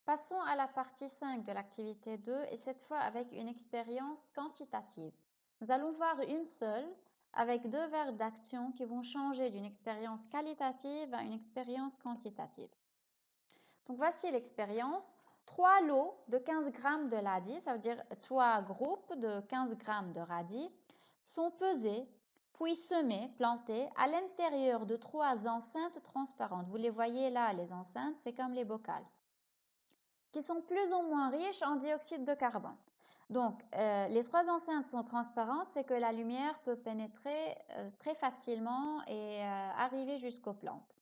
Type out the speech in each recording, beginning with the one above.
Passons à la partie 5 de l'activité 2 et cette fois avec une expérience quantitative. Nous allons voir une seule avec deux verbes d'action qui vont changer d'une expérience qualitative à une expérience quantitative. Donc voici l'expérience. 3 lots de 15 grammes de radis, ça veut dire 3 groupes de 15 grammes de radis, sont pesés, puis semés, plantés à l'intérieur de 3 enceintes transparentes. Vous les voyez là, les enceintes, c'est comme les bocals qui sont plus ou moins riches en dioxyde de carbone. Donc, les 3 enceintes sont transparentes, c'est que la lumière peut pénétrer très facilement et arriver jusqu'aux plantes.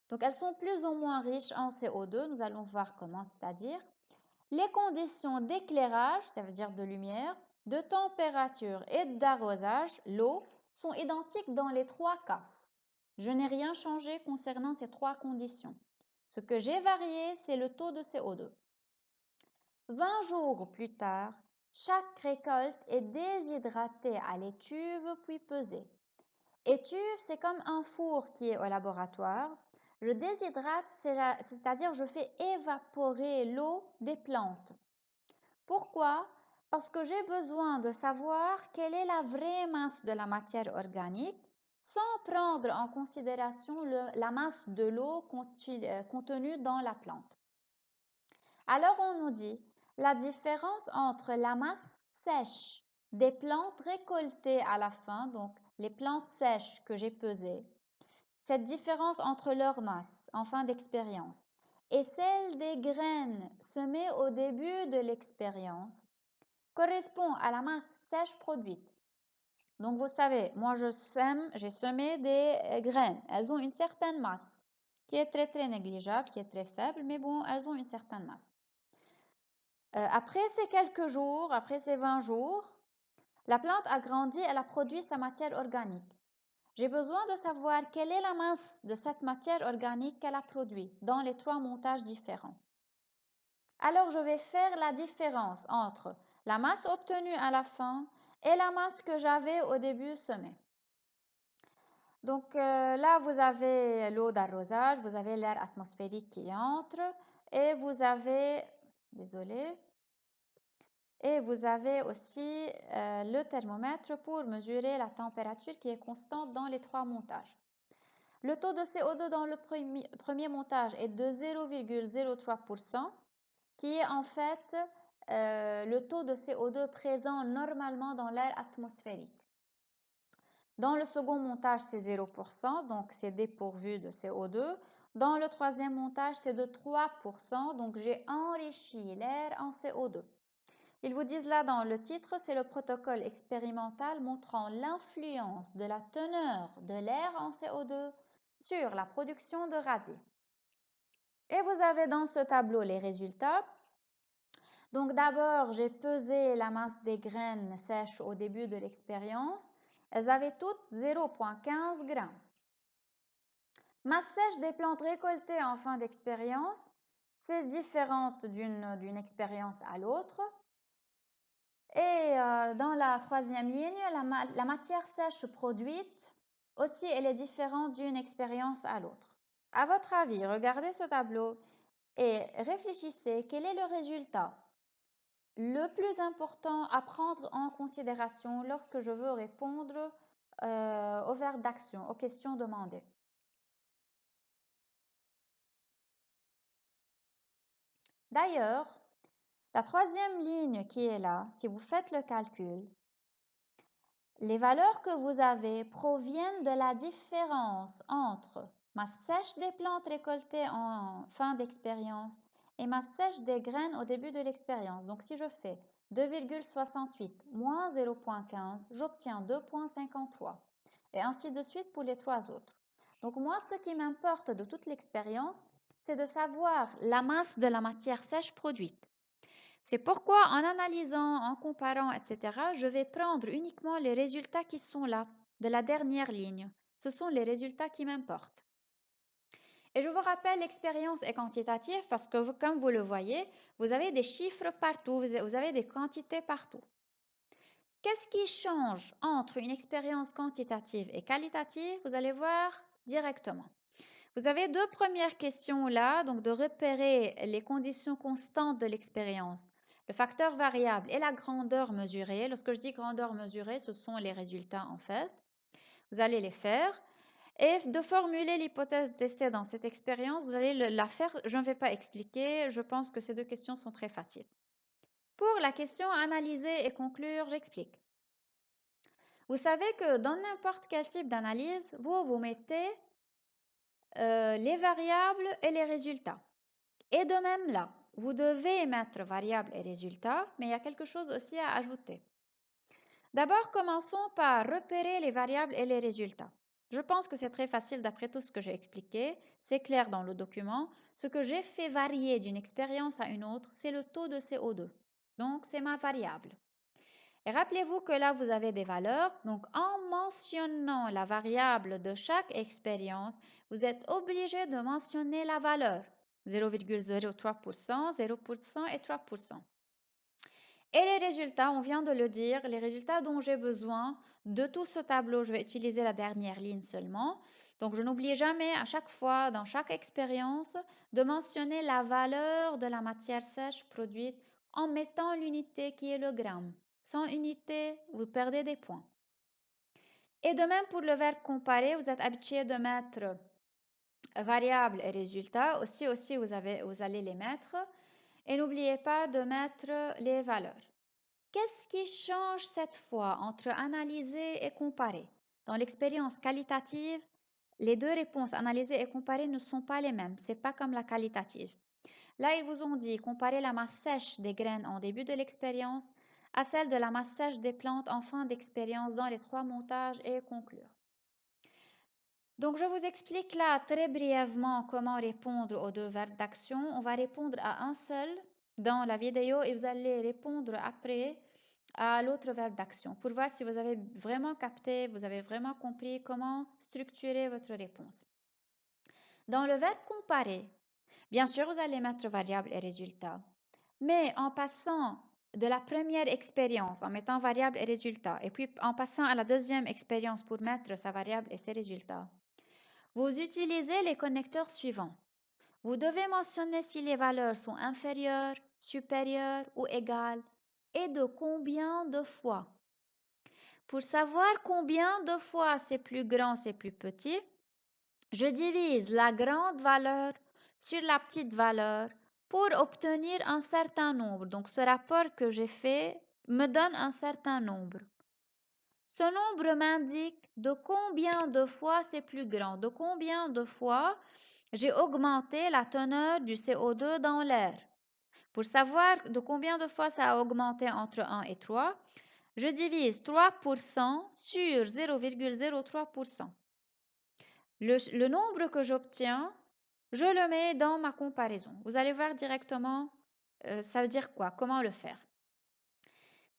Donc, elles sont plus ou moins riches en CO2, nous allons voir comment, c'est-à-dire les conditions d'éclairage, ça veut dire de lumière, de température et d'arrosage, l'eau, sont identiques dans les 3 cas. Je n'ai rien changé concernant ces 3 conditions. Ce que j'ai varié, c'est le taux de CO2. 20 jours plus tard, chaque récolte est déshydratée à l'étuve puis pesée. Étuve, c'est comme un four qui est au laboratoire. Je déshydrate, c'est-à-dire je fais évaporer l'eau des plantes. Pourquoi? Parce que j'ai besoin de savoir quelle est la vraie masse de la matière organique sans prendre en considération la masse de l'eau contenue dans la plante. Alors on nous dit la différence entre la masse sèche des plantes récoltées à la fin, donc les plantes sèches que j'ai pesées, cette différence entre leur masse en fin d'expérience et celle des graines semées au début de l'expérience correspond à la masse sèche produite. Donc vous savez, moi j'ai semé des graines. Elles ont une certaine masse qui est très négligeable, qui est très faible, mais bon, elles ont une certaine masse. Après ces quelques jours, après ces 20 jours, la plante a grandi, elle a produit sa matière organique. J'ai besoin de savoir quelle est la masse de cette matière organique qu'elle a produite dans les 3 montages différents. Alors, je vais faire la différence entre la masse obtenue à la fin et la masse que j'avais au début semée. Donc là, vous avez l'eau d'arrosage, vous avez l'air atmosphérique qui entre et vous avez, désolé, et vous avez aussi le thermomètre pour mesurer la température qui est constante dans les 3 montages. Le taux de CO2 dans le premier montage est de 0,03%, qui est en fait le taux de CO2 présent normalement dans l'air atmosphérique. Dans le second montage, c'est 0%, donc c'est dépourvu de CO2. Dans le troisième montage, c'est de 3%, donc j'ai enrichi l'air en CO2. Ils vous disent là dans le titre, c'est le protocole expérimental montrant l'influence de la teneur de l'air en CO2 sur la production de radis. Et vous avez dans ce tableau les résultats. Donc d'abord, j'ai pesé la masse des graines sèches au début de l'expérience. Elles avaient toutes 0,15 g. Masse sèche des plantes récoltées en fin d'expérience, c'est différente d'une expérience à l'autre. Et dans la troisième ligne, la matière sèche produite, aussi, elle est différente d'une expérience à l'autre. À votre avis, regardez ce tableau et réfléchissez quel est le résultat le plus important à prendre en considération lorsque je veux répondre aux verbes d'action, aux questions demandées. D'ailleurs, la troisième ligne qui est là, si vous faites le calcul, les valeurs que vous avez proviennent de la différence entre masse sèche des plantes récoltées en fin d'expérience et masse sèche des graines au début de l'expérience. Donc, si je fais 2,68 moins 0,15, j'obtiens 2,53 et ainsi de suite pour les 3 autres. Donc, moi, ce qui m'importe de toute l'expérience, c'est de savoir la masse de la matière sèche produite. C'est pourquoi en analysant, en comparant, etc., je vais prendre uniquement les résultats qui sont là, de la dernière ligne. Ce sont les résultats qui m'importent. Et je vous rappelle, l'expérience est quantitative parce que, comme vous le voyez, vous avez des chiffres partout, vous avez des quantités partout. Qu'est-ce qui change entre une expérience quantitative et qualitative? Vous allez voir directement. Vous avez deux premières questions là, donc de repérer les conditions constantes de l'expérience, le facteur variable et la grandeur mesurée. Lorsque je dis grandeur mesurée, ce sont les résultats en fait. Vous allez les faire et de formuler l'hypothèse testée dans cette expérience, vous allez la faire. Je ne vais pas expliquer, je pense que ces deux questions sont très faciles. Pour la question analyser et conclure, j'explique. Vous savez que dans n'importe quel type d'analyse, vous mettez les variables et les résultats. Et de même là, vous devez mettre variables et résultats, mais il y a quelque chose aussi à ajouter. D'abord, commençons par repérer les variables et les résultats. Je pense que c'est très facile d'après tout ce que j'ai expliqué. C'est clair dans le document. Ce que j'ai fait varier d'une expérience à une autre, c'est le taux de CO2. Donc, c'est ma variable. Et rappelez-vous que là, vous avez des valeurs. Donc, en mentionnant la variable de chaque expérience, vous êtes obligé de mentionner la valeur. 0,03%, 0% et 3%. Et les résultats, on vient de le dire, les résultats dont j'ai besoin de tout ce tableau, je vais utiliser la dernière ligne seulement. Donc, je n'oublie jamais à chaque fois, dans chaque expérience, de mentionner la valeur de la matière sèche produite en mettant l'unité qui est le gramme. Sans unité, vous perdez des points. Et de même pour le verbe comparer, vous êtes habitué de mettre variables et résultats. Aussi vous allez les mettre. Et n'oubliez pas de mettre les valeurs. Qu'est-ce qui change cette fois entre analyser et comparer? Dans l'expérience qualitative, les deux réponses analyser et comparer ne sont pas les mêmes. Ce n'est pas comme la qualitative. Là, ils vous ont dit comparer la masse sèche des graines en début de l'expérience à celle de la masse sèche des plantes en fin d'expérience dans les 3 montages et conclure. Donc, je vous explique là très brièvement comment répondre aux deux verbes d'action. On va répondre à un seul dans la vidéo et vous allez répondre après à l'autre verbe d'action pour voir si vous avez vraiment capté, vous avez vraiment compris comment structurer votre réponse. Dans le verbe comparer, bien sûr, vous allez mettre variable et résultat, mais en passant de la première expérience, en mettant variable et résultat, et puis en passant à la deuxième expérience pour mettre sa variable et ses résultats, vous utilisez les connecteurs suivants. Vous devez mentionner si les valeurs sont inférieures, supérieures ou égales et de combien de fois. Pour savoir combien de fois c'est plus grand, c'est plus petit, je divise la grande valeur sur la petite valeur pour obtenir un certain nombre. Donc, ce rapport que j'ai fait me donne un certain nombre. Ce nombre m'indique de combien de fois c'est plus grand, de combien de fois j'ai augmenté la teneur du CO2 dans l'air. Pour savoir de combien de fois ça a augmenté entre 1 et 3, je divise 3% sur 0,03%. Le nombre que j'obtiens, je le mets dans ma comparaison. Vous allez voir directement, ça veut dire quoi, comment le faire.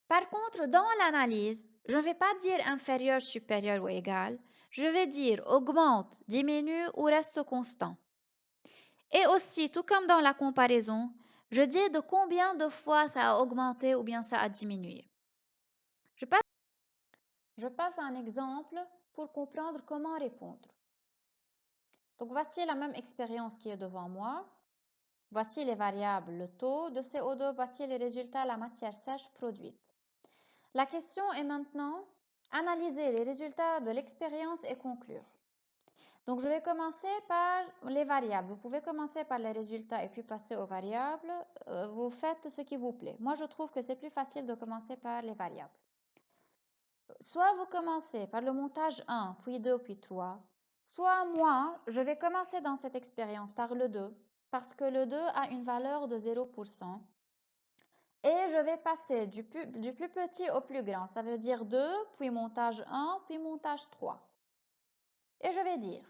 Par contre, dans l'analyse, je ne vais pas dire inférieur, supérieur ou égal. Je vais dire augmente, diminue ou reste constant. Et aussi, tout comme dans la comparaison, je dis de combien de fois ça a augmenté ou bien ça a diminué. Je passe à un exemple pour comprendre comment répondre. Donc, voici la même expérience qui est devant moi. Voici les variables, le taux de CO2, voici les résultats, la matière sèche produite. La question est maintenant, analyser les résultats de l'expérience et conclure. Donc, je vais commencer par les variables. Vous pouvez commencer par les résultats et puis passer aux variables. Vous faites ce qui vous plaît. Moi, je trouve que c'est plus facile de commencer par les variables. Soit vous commencez par le montage 1, puis 2, puis 3. Soit moi, je vais commencer dans cette expérience par le 2, parce que le 2 a une valeur de 0%. Et je vais passer du plus petit au plus grand. Ça veut dire 2, puis montage 1, puis montage 3. Et je vais dire,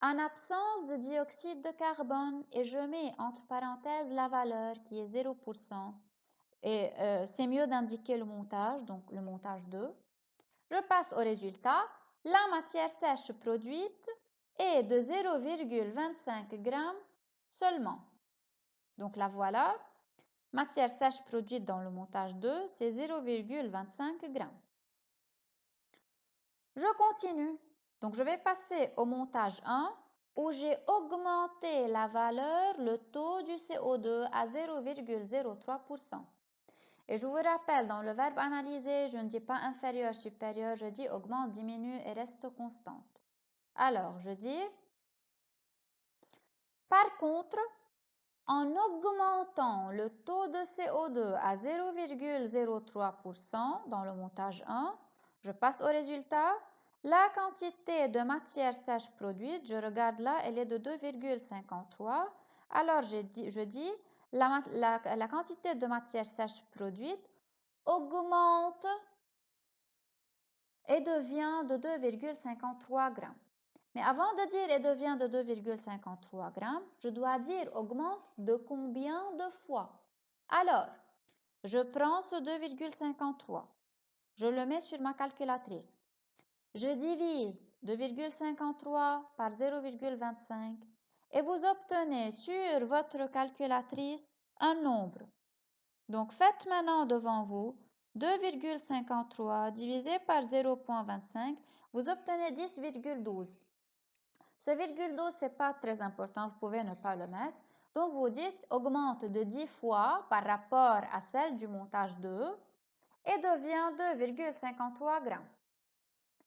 en absence de dioxyde de carbone, et je mets entre parenthèses la valeur qui est 0%, et c'est mieux d'indiquer le montage, donc le montage 2. Je passe au résultat. La matière sèche produite est de 0,25 g seulement. Donc la voilà. Matière sèche produite dans le montage 2, c'est 0,25 g. Je continue. Donc je vais passer au montage 1. où j'ai augmenté la valeur, le taux du CO2 à 0,03%. Et je vous rappelle, dans le verbe analyser, je ne dis pas inférieur, supérieur, je dis augmente, diminue et reste constante. Alors, je dis, par contre, en augmentant le taux de CO2 à 0,03% dans le montage 1, je passe au résultat. La quantité de matière sèche produite, je regarde là, elle est de 2,53. Alors, je dis la quantité de matière sèche produite augmente et devient de 2,53 grammes. Mais avant de dire et devient de 2,53 grammes, je dois dire augmente de combien de fois. Alors, je prends ce 2,53, je le mets sur ma calculatrice. Je divise 2,53 par 0,25 et vous obtenez sur votre calculatrice un nombre. Donc, faites maintenant devant vous 2,53 divisé par 0,25, vous obtenez 10,12. Ce virgule 12, ce n'est pas très important, vous pouvez ne pas le mettre. Donc, vous dites augmente de 10 fois par rapport à celle du montage 2 et devient 2,53 grammes.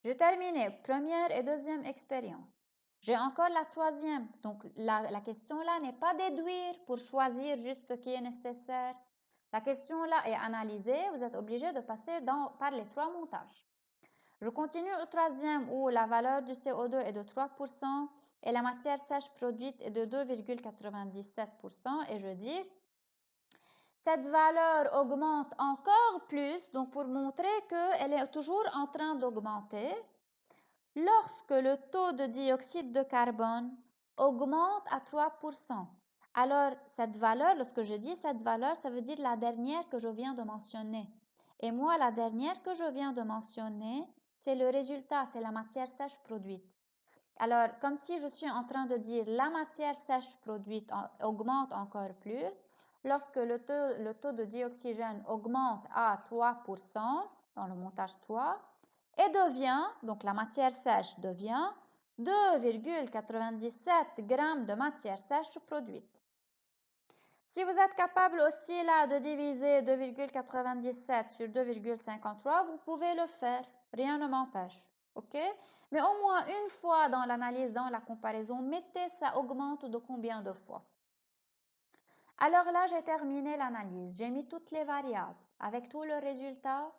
J'ai terminé première et deuxième expérience. J'ai encore la troisième. Donc, la question là n'est pas déduire pour choisir juste ce qui est nécessaire. La question là est analysée. Vous êtes obligé de passer par les trois montages. Je continue au troisième où la valeur du CO2 est de 3% et la matière sèche produite est de 2,97% et je dis cette valeur augmente encore plus, donc pour montrer qu'elle est toujours en train d'augmenter, lorsque le taux de dioxyde de carbone augmente à 3%. Alors, cette valeur, lorsque je dis cette valeur, ça veut dire la dernière que je viens de mentionner. Et moi, la dernière que je viens de mentionner, c'est le résultat, c'est la matière sèche produite. Alors, comme si je suis en train de dire la matière sèche produite augmente encore plus, lorsque le taux de dioxygène augmente à 3% dans le montage 3 et devient, donc la matière sèche devient 2,97 grammes de matière sèche produite. Si vous êtes capable aussi là de diviser 2,97 sur 2,53, vous pouvez le faire. Rien ne m'empêche. OK? Mais au moins une fois dans l'analyse, dans la comparaison, mettez ça augmente de combien de fois. Alors là, j'ai terminé l'analyse. J'ai mis toutes les variables avec tout le résultat.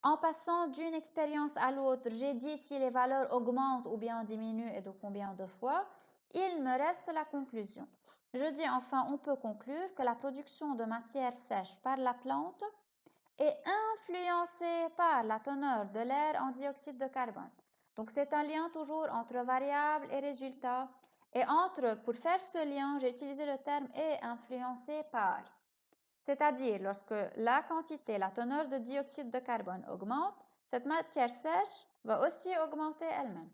En passant d'une expérience à l'autre, j'ai dit si les valeurs augmentent ou bien diminuent et de combien de fois. Il me reste la conclusion. Je dis enfin, on peut conclure que la production de matière sèche par la plante est influencée par la teneur de l'air en dioxyde de carbone. Donc, c'est un lien toujours entre variable et résultat. Et pour faire ce lien, j'ai utilisé le terme est influencé par. C'est-à-dire, lorsque la quantité, la teneur de dioxyde de carbone augmente, cette matière sèche va aussi augmenter elle-même.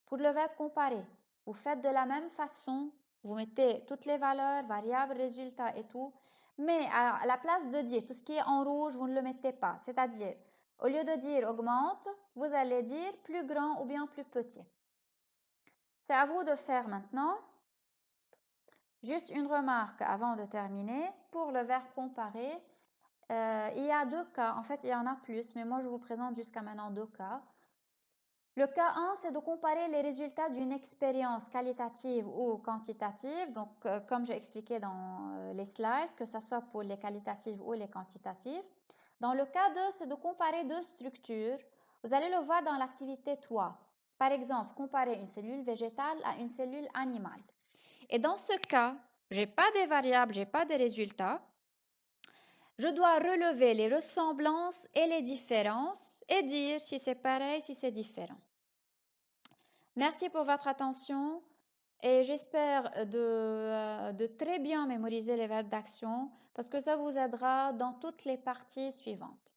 Pour le verbe comparer, vous faites de la même façon, vous mettez toutes les valeurs, variables, résultats et tout, mais à la place de dire tout ce qui est en rouge, vous ne le mettez pas. C'est-à-dire, au lieu de dire augmente, vous allez dire plus grand ou bien plus petit. C'est à vous de faire maintenant. Juste une remarque avant de terminer. Pour le verbe comparer, il y a deux cas. En fait, il y en a plus, mais moi, je vous présente jusqu'à maintenant deux cas. Le cas 1, c'est de comparer les résultats d'une expérience qualitative ou quantitative. Donc, comme j'ai expliqué dans les slides, que ce soit pour les qualitatives ou les quantitatives. Dans le cas 2, c'est de comparer deux structures. Vous allez le voir dans l'activité 3. Par exemple, comparer une cellule végétale à une cellule animale. Et dans ce cas, je n'ai pas des variables, je n'ai pas des résultats. Je dois relever les ressemblances et les différences et dire si c'est pareil, si c'est différent. Merci pour votre attention et j'espère de très bien mémoriser les verbes d'action parce que ça vous aidera dans toutes les parties suivantes.